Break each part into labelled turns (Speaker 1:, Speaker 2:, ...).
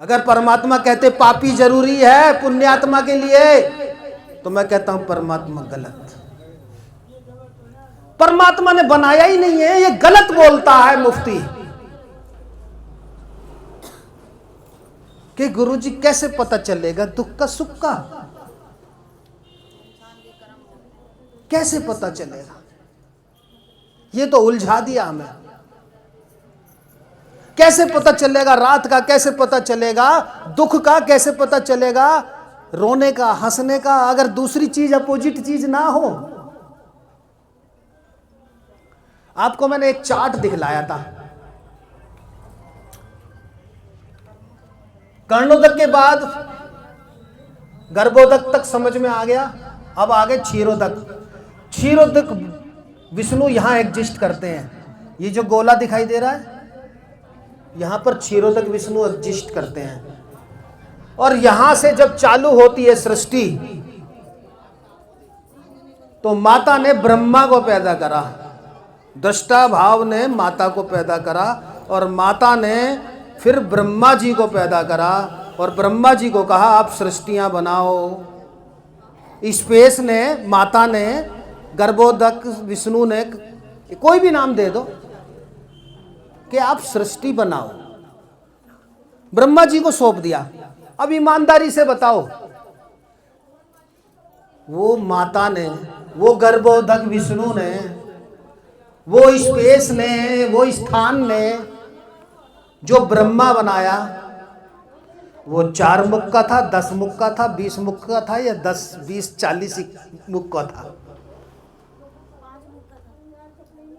Speaker 1: अगर परमात्मा कहते पापी जरूरी है पुण्यात्मा के लिए, तो मैं कहता हूं परमात्मा गलत। परमात्मा ने बनाया ही नहीं है, ये गलत बोलता है मुफ्ती कि गुरुजी कैसे पता चलेगा दुख का सुख का, कैसे पता चलेगा? ये तो उलझा दिया हमें। कैसे पता चलेगा रात का, कैसे पता चलेगा दुख का, कैसे पता चलेगा रोने का, हंसने का, अगर दूसरी चीज अपोजिट चीज ना हो? आपको मैंने एक चार्ट दिखलाया था। कर्णोदक के बाद गर्भोदक तक समझ में आ गया, अब आगे क्षीरोदक। क्षीरोदक विष्णु यहां एग्जिस्ट करते हैं। ये जो गोला दिखाई दे रहा है, यहां पर क्षीरोदक विष्णु एग्जिस्ट करते हैं। और यहां से जब चालू होती है सृष्टि, तो माता ने ब्रह्मा को पैदा करा, दृष्टा भाव ने माता को पैदा करा, और माता ने फिर ब्रह्मा जी को पैदा करा, और ब्रह्मा जी को कहा आप सृष्टियां बनाओ। स्पेस ने, माता ने, गर्भोदक विष्णु ने, कोई भी नाम दे दो, कि आप सृष्टि बनाओ, ब्रह्मा जी को सौंप दिया। अब ईमानदारी से बताओ, वो माता ने, वो गर्भोदक विष्णु ने, वो स्पेस ने, वो स्थान ने जो ब्रह्मा बनाया, वो 4 मुख का था, 10 मुख का था, 20 मुख का था, या 10, 20, 40 मुख का था?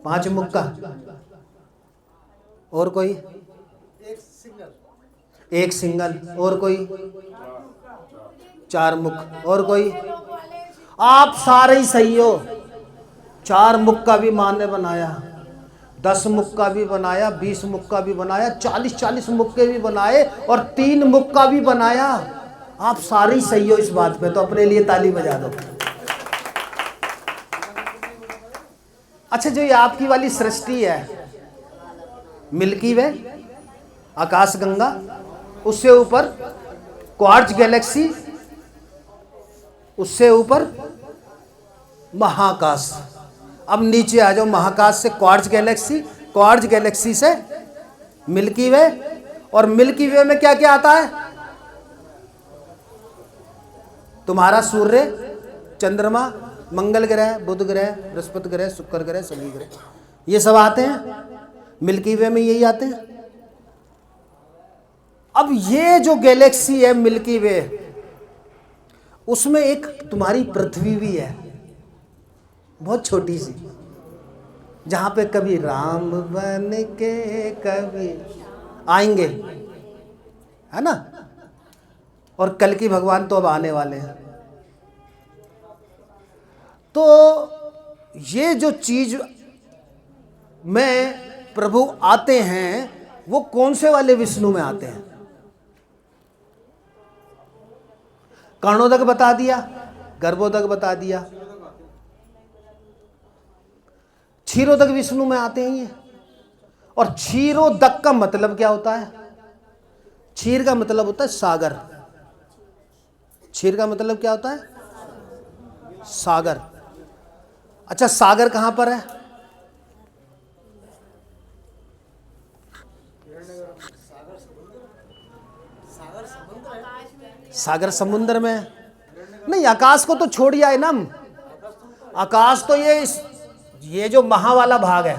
Speaker 1: 5 मुख का। और कोई? एक सिंगल। और कोई? 4 मुख। और कोई? आप सारे ही सही हो। 4 मुख का भी माँ ने बनाया, 10 मुख का भी बनाया, 20 मुख का भी बनाया, 40 मुख के भी बनाए, और 3 मुख का भी बनाया। आप सारे ही सही हो इस बात पे, तो अपने लिए ताली बजा दो। अच्छा, जो ये आपकी वाली सृष्टि है, मिल्की वे, आकाशगंगा, उससे ऊपर क्वार्ट्ज गैलेक्सी, उससे ऊपर महाकाश। अब नीचे आ जाओ, महाकाश से क्वार्ट्ज गैलेक्सी, क्वार्ट्ज गैलेक्सी से मिल्की वे, और मिल्की वे में क्या क्या आता है? तुम्हारा सूर्य, चंद्रमा, मंगल ग्रह, बुध ग्रह, बृहस्पति ग्रह, शुक्र ग्रह, शनि ग्रह, ये सब आते हैं मिल्की वे में, यही आते हैं। अब ये जो गैलेक्सी है मिल्की वे, उसमें एक तुम्हारी पृथ्वी भी है, बहुत छोटी सी, जहां पे कभी राम बन के कभी आएंगे, है ना? और कल की भगवान तो अब आने वाले हैं। तो ये जो चीज में प्रभु आते हैं, वो कौन से वाले विष्णु में आते हैं? कर्णोदक बता दिया, गर्भोदक बता दिया, क्षीरोदक विष्णु में आते हैं ये। और क्षीरोदक का मतलब क्या होता है? क्षीर का मतलब होता है सागर। क्षीर का मतलब क्या होता है? सागर। अच्छा, सागर कहां पर है? सागर समुद्र में नहीं, आकाश को तो छोड़िए है ना। आकाश तो ये जो महा वाला भाग है,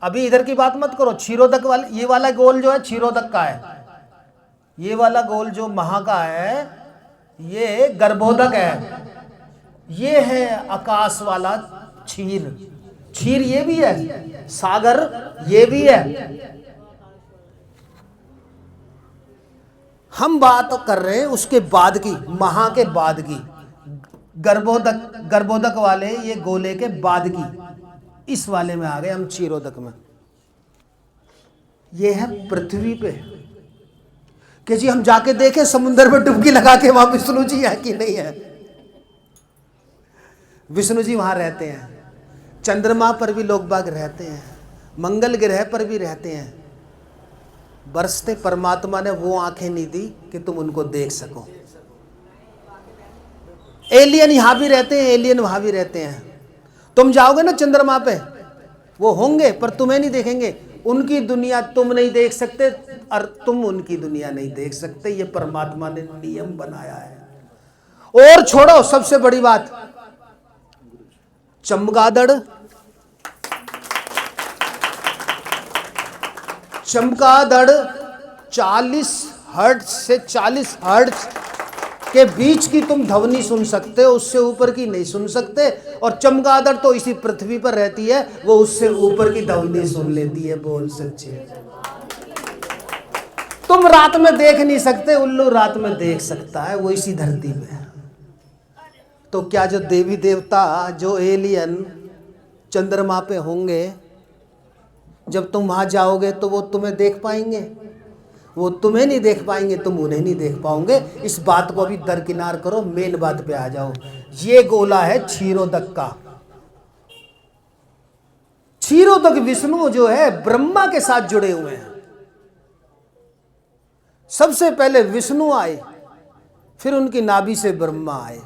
Speaker 1: अभी इधर की बात मत करो। क्षीरोदक वाले, ये वाला गोल जो है क्षीरोदक का है, ये वाला गोल जो महा का है ये गर्भोदक है, ये है आकाश वाला क्षीर। क्षीर ये भी है, सागर ये भी है। हम बात कर रहे हैं उसके बाद की, महा के बाद की, गर्भोदक वाले ये गोले के बाद की, इस वाले में आ गए हम, क्षीरोदक में। ये है पृथ्वी पे कि जी हम जाके देखें समुद्र में डुबकी लगा के वहां विष्णु जी है कि नहीं है। विष्णु जी वहां रहते हैं, चंद्रमा पर भी लोग बाग रहते हैं, मंगल ग्रह पर भी रहते हैं, बरसते परमात्मा ने वो आंखें नहीं दी कि तुम उनको देख सको। एलियन यहां भी रहते हैं, एलियन वहां भी रहते हैं। तुम जाओगे ना चंद्रमा पे, वो होंगे पर तुम्हें नहीं देखेंगे। उनकी दुनिया तुम नहीं देख सकते और तुम उनकी दुनिया नहीं देख सकते। ये परमात्मा ने नियम बनाया है। और छोड़ो, सबसे बड़ी बात, चमगादड़, चमगादड़ 40 हर्ट्ज से 40 हर्ट्ज के बीच की तुम ध्वनि सुन सकते हो, उससे ऊपर की नहीं सुन सकते। और चमगादड़ तो इसी पृथ्वी पर रहती है, वो उससे ऊपर की ध्वनि सुन लेती है। बोल सच्चे। तुम रात में देख नहीं सकते, उल्लू रात में देख सकता है, वो इसी धरती पे है। तो क्या जो देवी देवता, जो एलियन चंद्रमा पे होंगे, जब तुम वहां जाओगे तो वो तुम्हें देख पाएंगे? वो तुम्हें नहीं देख पाएंगे, तुम उन्हें नहीं देख पाओगे। इस बात को अभी दरकिनार करो, मेन बात पे आ जाओ। ये गोला है क्षीरोदक का। क्षीरोदक विष्णु जो है ब्रह्मा के साथ जुड़े हुए हैं। सबसे पहले विष्णु आए, फिर उनकी नाभि से ब्रह्मा आए।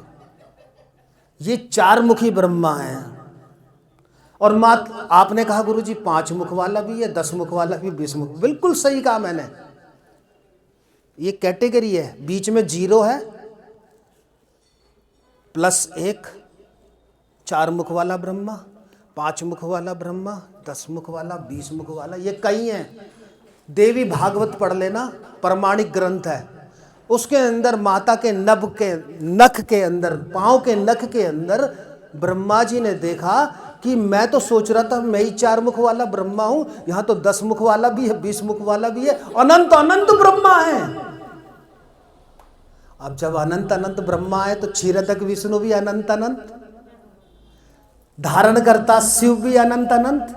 Speaker 1: ये 4 मुखी ब्रह्मा हैं। और मात आपने कहा गुरुजी 5 मुख वाला भी है, 10 मुख वाला भी, 20 मुख। बिल्कुल सही कहा मैंने। ये कैटेगरी है। बीच में 0 है, +1, 4 मुख वाला ब्रह्मा, 5 मुख वाला ब्रह्मा, 10 मुख वाला, 20 मुख वाला, ये कई हैं। देवी भागवत पढ़ लेना, प्रमाणिक ग्रंथ है। उसके अंदर माता के नख के अंदर, पांव के नख के अंदर ब्रह्मा जी ने देखा कि मैं तो सोच रहा था मैं ही 4 मुख वाला ब्रह्मा हूं, यहां तो 10 मुख वाला भी है, 20 मुख वाला भी है, अनंत अनंत ब्रह्मा है। अब जब अनंत अनंत ब्रह्मा है तो क्षीरोदक विष्णु भी अनंत अनंत, धारण करता शिव भी अनंत अनंत।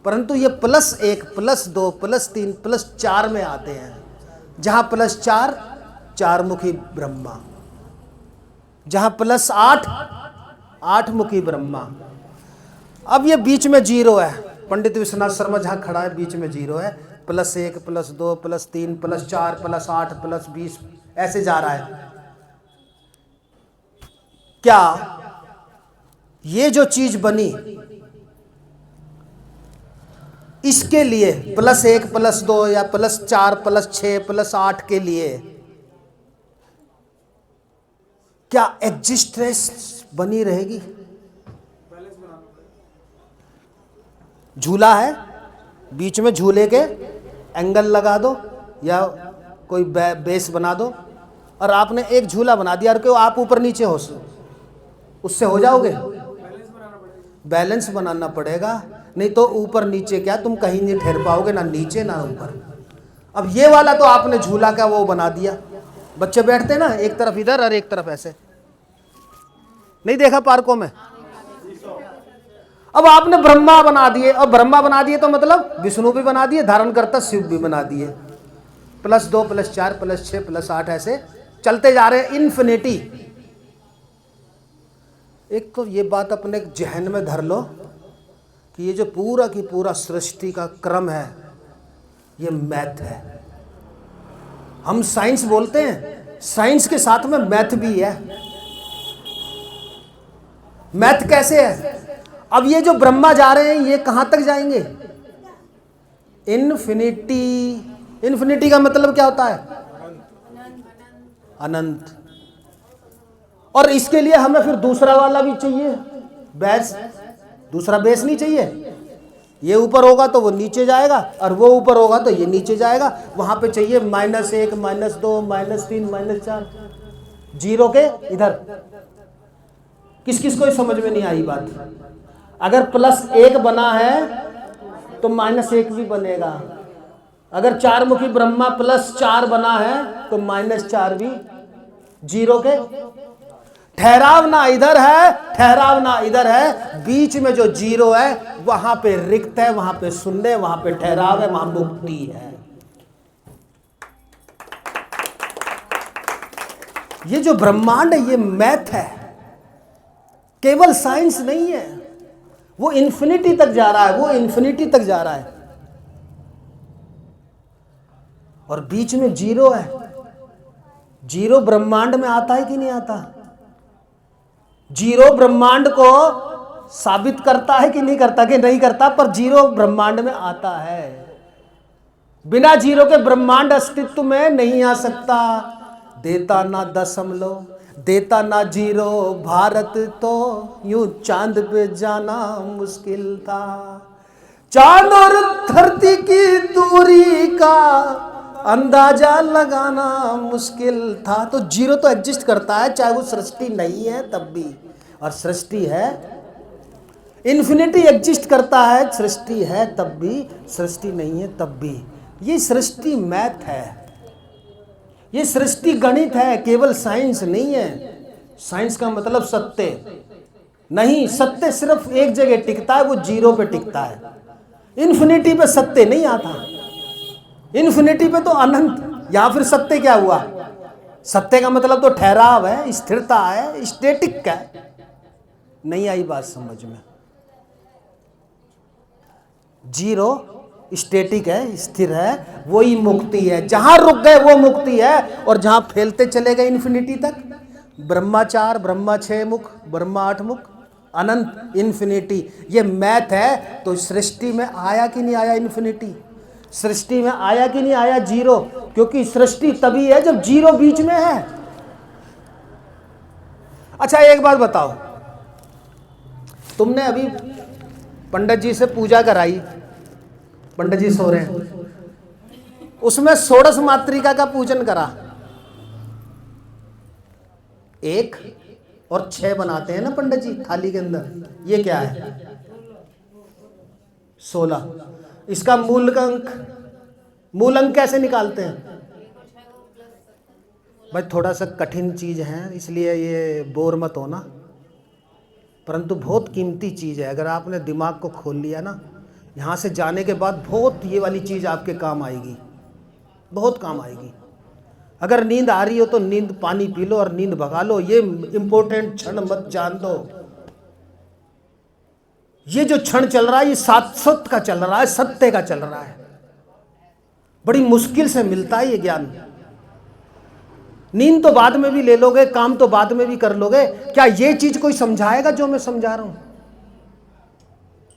Speaker 1: परंतु ये +1, +2, +3, +4 में आते हैं। जहां +4, 4 मुखी ब्रह्मा, जहां +8, 8 मुखी ब्रह्मा। अब ये बीच में 0 है। पंडित विश्वनाथ शर्मा जहां खड़ा है बीच में 0 है। +1, +2, +3, +4, +8, +20 ऐसे जा रहा है। क्या ये जो चीज बनी, इसके लिए +1, +2 या +4, +6, +8 के लिए क्या एग्जिस्टेंस बनी रहेगी? झूला है, बीच में झूले के एंगल लगा दो या कोई बेस बना दो, और आपने एक झूला बना दिया और क्यों आप ऊपर नीचे हो, उससे हो जाओगे? बैलेंस बनाना पड़ेगा, नहीं तो ऊपर नीचे क्या तुम कहीं नहीं ठहर पाओगे, ना नीचे ना ऊपर। अब ये वाला तो आपने झूला का वो बना दिया, बच्चे बैठते ना एक तरफ इधर और एक तरफ ऐसे, नहीं देखा पार्कों में? अब आपने ब्रह्मा बना दिए, और ब्रह्मा बना दिए तो मतलब विष्णु भी बना दिए, धारण करता शिव भी बना दिए। +2, +4, +6, +8 ऐसे चलते जा रहे हैं इन्फिनिटी। एक तो ये बात अपने जहन में धर लो कि ये जो पूरा की पूरा सृष्टि का क्रम है, ये मैथ है। हम साइंस बोलते हैं, साइंस के साथ में मैथ भी है। मैथ कैसे है? अब ये जो ब्रह्मा जा रहे हैं ये कहां तक जाएंगे? इन्फिनिटी। इन्फिनिटी का मतलब क्या होता है? अनंत। और इसके लिए हमें फिर दूसरा वाला भी चाहिए, बेस। दूसरा बेस नहीं चाहिए? ये ऊपर होगा तो वो नीचे जाएगा, और वो ऊपर होगा तो ये नीचे जाएगा। वहां पे चाहिए -1, -2, -3, -4, 0 के इधर। किस किस को समझ में नहीं आई बात? अगर +1 बना है तो -1 भी बनेगा। अगर 4 मुखी ब्रह्मा +4 बना है तो -4 भी। 0 के ठहराव ना इधर है, ठहराव ना इधर है, बीच में जो 0 है वहां पे रिक्त है, वहां पे शून्य, वहां पे ठहराव है, वहां मुक्ति है। ये जो ब्रह्मांड है ये मैथ है, केवल साइंस नहीं है। वो इन्फिनिटी तक जा रहा है, वो इन्फिनिटी तक जा रहा है। और बीच में जीरो है। जीरो ब्रह्मांड में आता है कि नहीं आता? जीरो ब्रह्मांड को साबित करता है कि नहीं करता? कि नहीं करता, पर जीरो ब्रह्मांड में आता है। बिना जीरो के ब्रह्मांड अस्तित्व में नहीं आ सकता। देता ना दशमलव, देता ना जीरो, भारत तो यूं चांद पे जाना मुश्किल था। चांद और धरती की दूरी का अंदाजा लगाना मुश्किल था। तो जीरो तो एग्जिस्ट करता है, चाहे वो सृष्टि नहीं है तब भी, और सृष्टि है। इन्फिनिटी एग्जिस्ट करता है, सृष्टि है तब भी, सृष्टि नहीं है तब भी। ये सृष्टि मैथ है, ये सृष्टि गणित है, केवल साइंस नहीं है। साइंस का मतलब सत्य नहीं, सत्य सिर्फ एक जगह टिकता है, वो जीरो पे टिकता है। इन्फिनिटी पे सत्य नहीं आता। इन्फिनिटी पे तो अनंत, या फिर सत्य क्या हुआ? सत्य का मतलब तो ठहराव है, स्थिरता है, स्टैटिक है। नहीं आई बात समझ में? जीरो स्टैटिक है, स्थिर है, वही मुक्ति है। जहां रुक गए वो मुक्ति है, और जहां फैलते चले गए इन्फिनिटी तक, ब्रह्मा 4, ब्रह्मा 6 मुख, ब्रह्मा 8 मुख, अनंत, इन्फिनिटी, ये मैथ है। तो सृष्टि में आया कि नहीं आया इन्फिनिटी? सृष्टि में आया कि नहीं आया जीरो? क्योंकि सृष्टि तभी है जब जीरो बीच में है। अच्छा एक बात बताओ, तुमने अभी पंडित जी से पूजा कराई, पंडित जी सो रहे हैं, उसमें षोडश मातृका का पूजन करा, 1 और 6 बनाते हैं ना पंडित जी थाली के अंदर। ये क्या है? 16। इसका मूल अंक कैसे निकालते हैं? भाई थोड़ा सा कठिन चीज है, इसलिए ये बोर मत होना, परंतु बहुत कीमती चीज है। अगर आपने दिमाग को खोल लिया ना, यहाँ से जाने के बाद बहुत ये वाली चीज आपके काम आएगी, बहुत काम आएगी। अगर नींद आ रही हो तो नींद पानी पी लो और नींद भगा लो, ये इंपॉर्टेंट क्षण मत जान दो। ये जो क्षण चल रहा है ये शाश्वत का चल रहा है, सत्य का चल रहा है। बड़ी मुश्किल से मिलता है ये ज्ञान। नींद तो बाद में भी ले लोगे, काम तो बाद में भी कर लोगे, क्या ये चीज कोई समझाएगा जो मैं समझा रहा हूं?